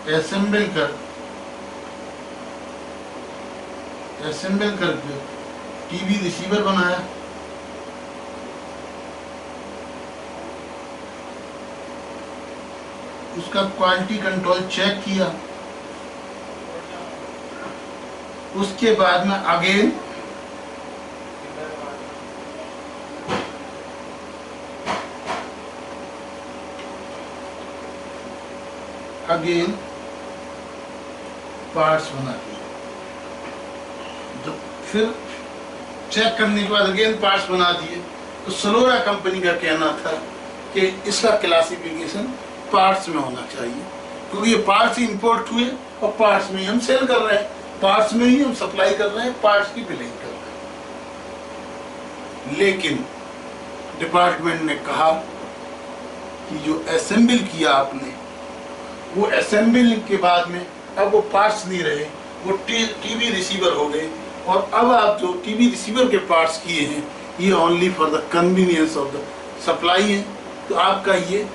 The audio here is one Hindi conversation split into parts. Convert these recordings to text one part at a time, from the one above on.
असेंबल करके टीवी रिसीवर बनाया, उसका क्वालिटी कंट्रोल चेक किया, उसके बाद में अगेन पार्ट्स बना दिए। तो फिर चेक करने के बाद अगेन पार्ट्स बना दिए। तो सलोरा कंपनी का कहना था कि इसका क्लासिफिकेशन पार्ट्स में होना चाहिए, क्योंकि ये पार्ट्स इंपोर्ट हुए और पार्ट्स में ही हम सेल कर रहे हैं, पार्ट्स में ही हम सप्लाई कर रहे हैं, पार्ट्स की बिलिंग कर रहे हैं। लेकिन डिपार्टमेंट ने कहा कि जो असेंबल किया आपने, वो असेंबल के बाद में अब वो पार्ट्स नहीं रहे, वो टीवी रिसीवर हो गए। और अब आप जो टीवी रिसीवर के पार्ट्स किए हैं, ये only for the convenience of the supply है। तो आपका ये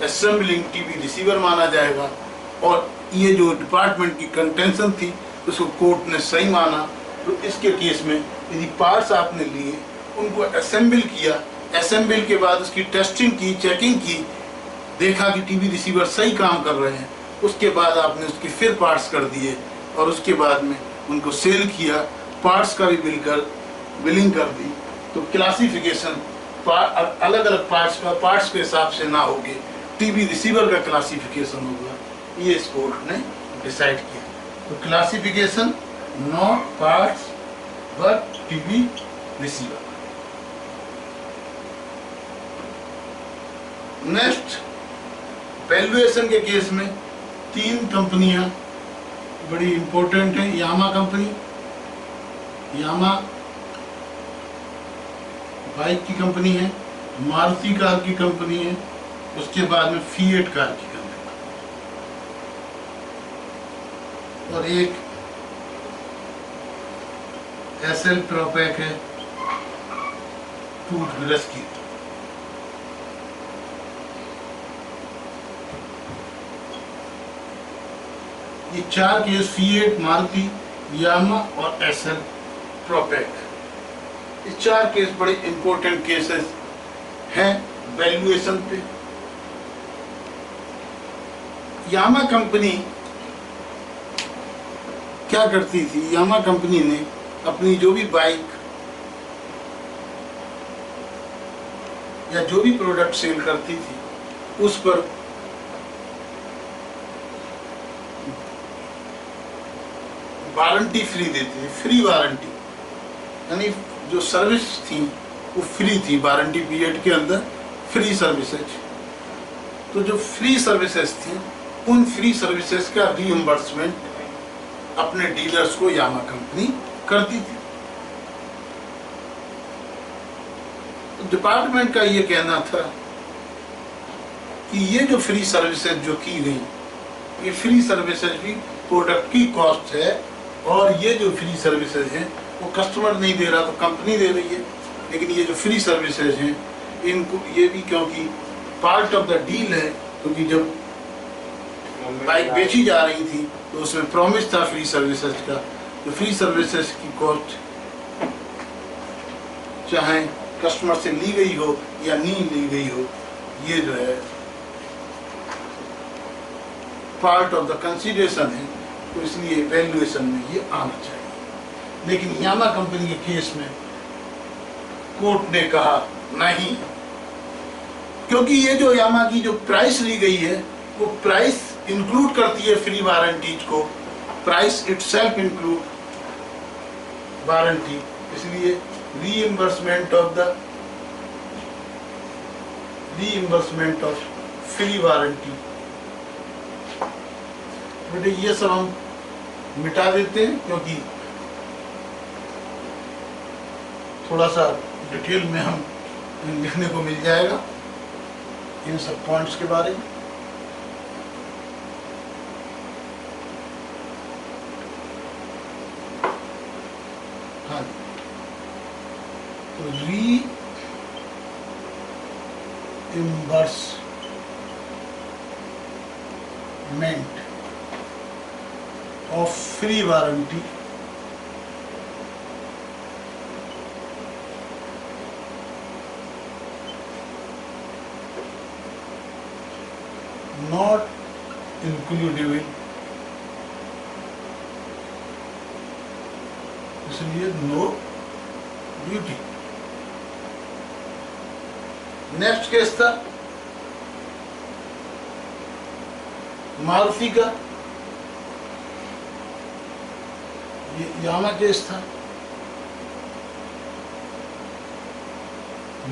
असेंबलिंग टीवी रिसीवर माना जाएगा। और ये जो डिपार्टमेंट की कंटेंशन थी, उसको कोर्ट ने सही माना। तो इसके केस में यदि पार्ट्स आपने लिए, उनको असेंबल किया, असेंबल के बाद उसकी टेस्टिंग की, चेकिंग की, देखा कि टीवी रिसीवर सही काम कर रहे हैं, उसके बाद आपने उसके फिर पार्ट्स कर दिए और उसके बाद में उनको सेल किया, पार्ट्स का भी बिलिंग कर दी। तो क्लासिफिकेशन अलग अलग पार्ट्स के हिसाब से ना होगे, टीवी रिसीवर का क्लासिफिकेशन होगा, ये इस कोर्ट ने डिसाइड किया। तो classification not parts but TV receiver. Next, valuation के केस में 3 कंपनियां बड़ी इंपॉर्टेंट है। यामा कंपनी, यामा बाइक की कंपनी है, मारुति कार की कंपनी है, उसके बाद में फिएट कार की कंपनी, और एक एसएल प्रोपैक है टूथब्रश की। ये 4 केस, फिएट, मारुति, यामा और एसएल प्रोपैक, ये 4 केस बड़े इंपॉर्टेंट केसेस हैं वैल्यूएशन पे। यामा कंपनी क्या करती थी? यामा कंपनी ने अपनी जो भी बाइक या जो भी प्रोडक्ट सेल करती थी, उस पर वारंटी फ्री देती थी, फ्री वारंटी, यानी जो सर्विस थी वो फ्री थी, वारंटी पीरियड के अंदर फ्री सर्विसेज। तो जो फ्री सर्विसेज थी, उन फ्री सर्विसेज का रीइंबर्समेंट अपने डीलर्स को यामा कंपनी करती थी। तो डिपार्टमेंट का ये कहना था कि ये जो फ्री सर्विसेज जो की गई, ये फ्री सर्विसेज भी प्रोडक्ट की कॉस्ट है, और ये जो फ्री सर्विसेज हैं वो कस्टमर नहीं दे रहा तो कंपनी दे रही है। लेकिन ये जो फ्री सर्विसेज हैं, इनको ये भी क्योंकि पार्ट ऑफ द डील है, क्योंकि जब बाइक बेची जा रही थी तो उसमें प्रॉमिस था फ्री सर्विसेज का। तो फ्री सर्विसेज की कॉस्ट चाहे कस्टमर से ली गई हो या नहीं ली गई हो, ये जो है पार्ट ऑफ द कंसीडरेशन है, तो इसलिए वैल्यूएशन में ये आना चाहिए। लेकिन यामा कंपनी के केस में कोर्ट ने कहा नहीं, क्योंकि ये जो यामा की जो प्राइस ली गई है, वो प्राइस इंक्लूड करती है फ्री वारंटीज को, प्राइस इटसेल्फ इंक्लूड वारंटी, इसलिए रीइंबर्समेंट ऑफ फ्री वारंटी, बेटे ये सब हम मिटा देते हैं, क्योंकि थोड़ा सा डिटेल में हम लिखने को मिल जाएगा इन सब पॉइंट्स के बारे में। हाँ, तो reimbursement of free warranty not includable, इसलिए नो ड्यूटी। नेक्स्ट केस था मारुति का, ये यामा केस था।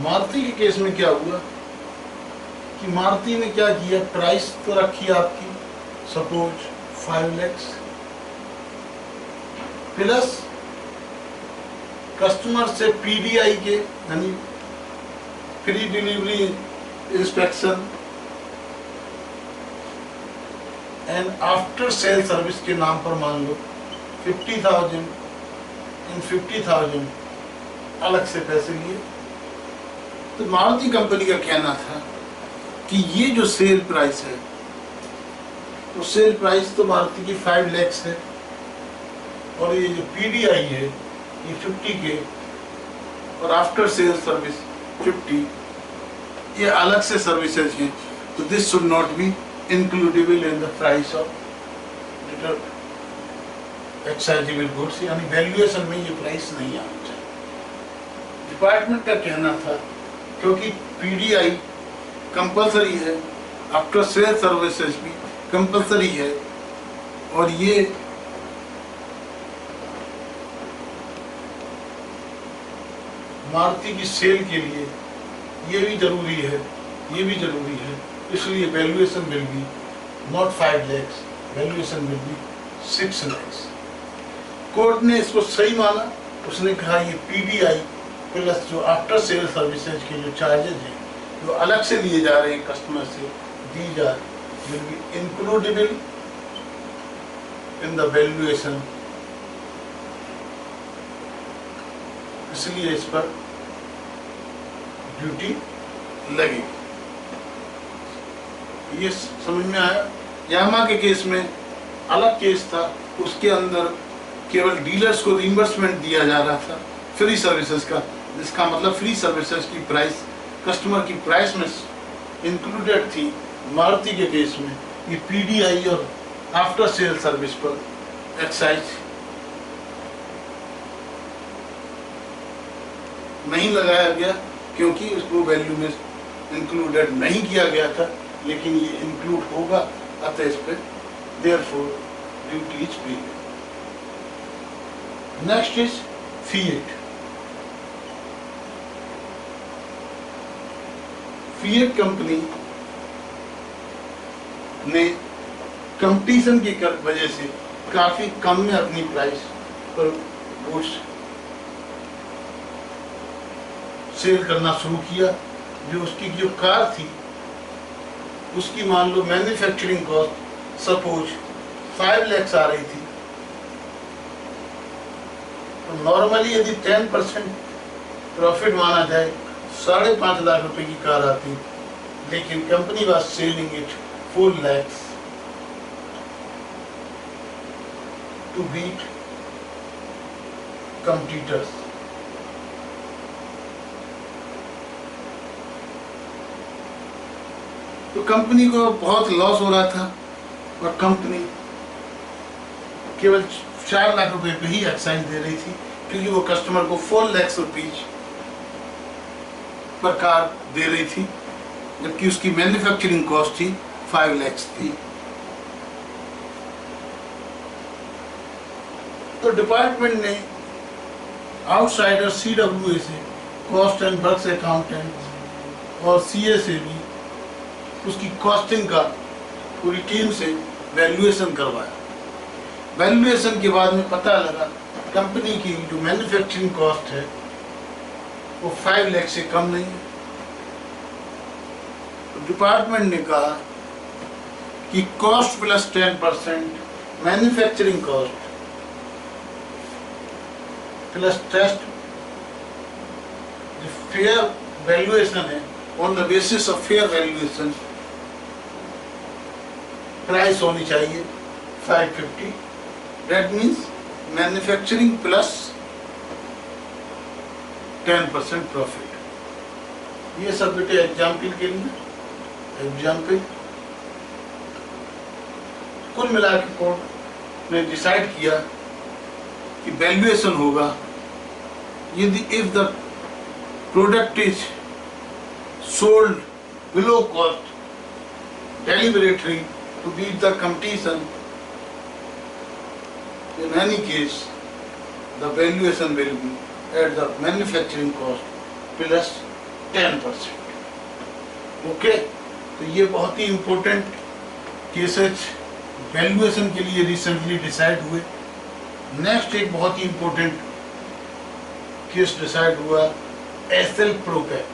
मारुति के केस में क्या हुआ कि मारुति ने क्या किया, प्राइस तो रखी आपकी सपोज 5 lakhs प्लस कस्टमर से पीडीआई के यानी free delivery inspection and after sale service के नाम पर मान लो 50,000 इन 50,000 अलग से पैसे लिए। तो मारुति कंपनी का कहना था कि ये जो सेल प्राइस है, तो सेल प्राइस तो मारुति की 5 lakhs है और ये जो पीडीआई है ये 50 के और आफ्टर सेल सर्विस 50, ये अलग से सर्विसेज हैं। तो this should not be includable in the price of excisable goods, यानी वैल्यूएशन में ये प्राइस नहीं आना चाहिए। डिपार्टमेंट का कहना था क्योंकि पीडीआई कंपलसरी है, आफ्टर सेल सर्विसेज भी कंपलसरी है और ये मारुति की सेल के लिए ये भी जरूरी है, ये भी जरूरी है, इसलिए valuation will be not 5 lakhs, valuation will be 6 lakhs। Court ने इसको सही माना, उसने कहा ये पीडीआई प्लस जो आफ्टर सेल सर्विसेज के जो चार्जेज हैं जो अलग से लिए जा रहे हैं कस्टमर से, these are will be includable in the valuation, इसलिए इस पर ड्यूटी लगी। ये समझ में आया। यामा के केस में अलग केस था, उसके अंदर केवल डीलर्स को रिइंबर्समेंट दिया जा रहा था फ्री सर्विसेज का, जिसका मतलब फ्री सर्विसेज की प्राइस कस्टमर की प्राइस में इंक्लूडेड थी। मारुति के केस में ये पीडीआई और आफ्टर सेल सर्विस पर एक्साइज नहीं लगाया गया क्योंकि उसको वैल्यू में इंक्लूडेड नहीं किया गया था, लेकिन ये इंक्लूड होगा, अतः इस पर therefore duty is paid. Next is fiat. Fiat company ने कंपटीशन की वजह से काफी कम में अपनी प्राइस पर गुड्स सेल करना शुरू किया। जो उसकी जो कार थी उसकी मान लो मैन्युफैक्चरिंग कॉस्ट सपोज 5 lakhs आ रही थी, तो नॉर्मली यदि 10% प्रॉफिट माना जाए 5.5 लाख रुपए की कार आती, लेकिन company was selling it 4 lakhs to beat competitors. तो कंपनी को बहुत लॉस हो रहा था और कंपनी केवल 4 लाख रुपए पे ही एक्साइज दे रही थी, क्योंकि वो कस्टमर को 4 lakhs रुपीज पर कार दे रही थी, जबकि उसकी मैन्युफैक्चरिंग कॉस्ट थी 5 lakhs थी। तो डिपार्टमेंट ने आउटसाइडर CWA से, कॉस्ट एंड वर्क्स अकाउंटेंट और CA से भी उसकी कॉस्टिंग का पूरी टीम से वैल्यूएशन करवाया। वैल्यूएशन के बाद में पता लगा कंपनी की जो मैन्युफैक्चरिंग कॉस्ट है वो 5 लाख से कम नहीं है। तो डिपार्टमेंट ने कहा कि cost plus 10% manufacturing cost plus test जो फेयर वैल्यूएशन है, on the basis of fair valuation price होनी चाहिए 550 That means manufacturing plus 10% प्रॉफिट। ये सब बेटे एग्जाम्पल के लिए, एग्जाम्पल। कुल मिला के कोर्ट ने डिसाइड किया कि वैल्यूएशन होगा यदि if the product is sold below cost deliberately to beat the competition, in any case the valuation will be at the manufacturing cost plus 10%। Okay, तो ये बहुत ही इम्पोर्टेंट केसेस वैल्यूएशन के लिए रिसेंटली डिसाइड हुए। नेक्स्ट एक बहुत ही इम्पोर्टेंट केस डिसाइड हुआ SL Propack.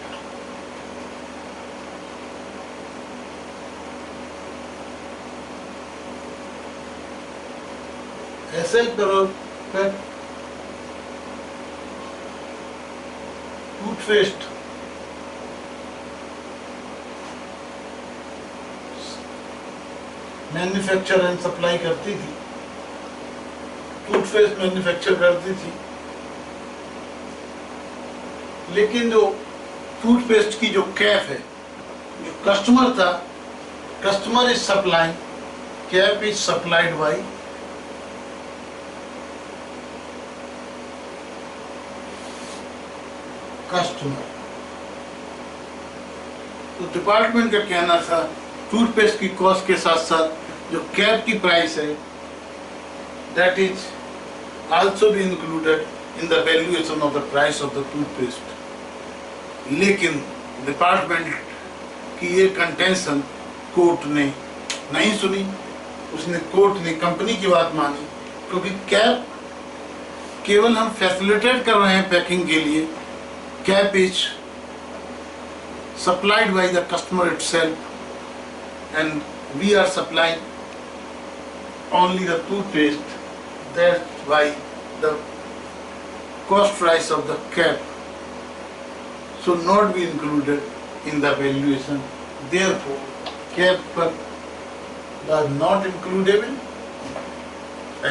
SL Propack toothpaste manufacture and supply करती थी, टूथपेस्ट मैन्युफैक्चर करती थी, लेकिन जो टूथपेस्ट की जो कैप है, जो कस्टमर था, customer is supplying, cap is supplied by customer. तो डिपार्टमेंट का कहना था टूथपेस्ट की कॉस्ट के साथ साथ जो कैप की प्राइस है that is also be included in the valuation of the price of the toothpaste। लेकिन डिपार्टमेंट की ये कंटेंशन कोर्ट ने नहीं सुनी। उसने कोर्ट ने कंपनी की बात मानी, क्योंकि कैप केवल हम फैसिलिटेट कर रहे हैं पैकिंग के लिए। Cap is supplied by the customer itself and we are supplying only the toothpaste। That's why the cost price of the cap should not be included in the valuation। Therefore cap was not includable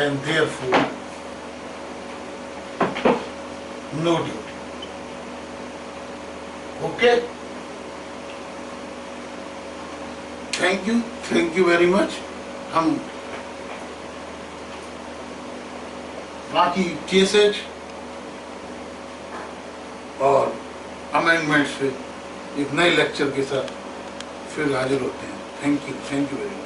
and therefore no duty। Okay, thank you very much. हम बाकी केसेज और अमेंडमेंट्स पे एक नए लेक्चर के साथ फिर हाजिर होते हैं। Thank you very much.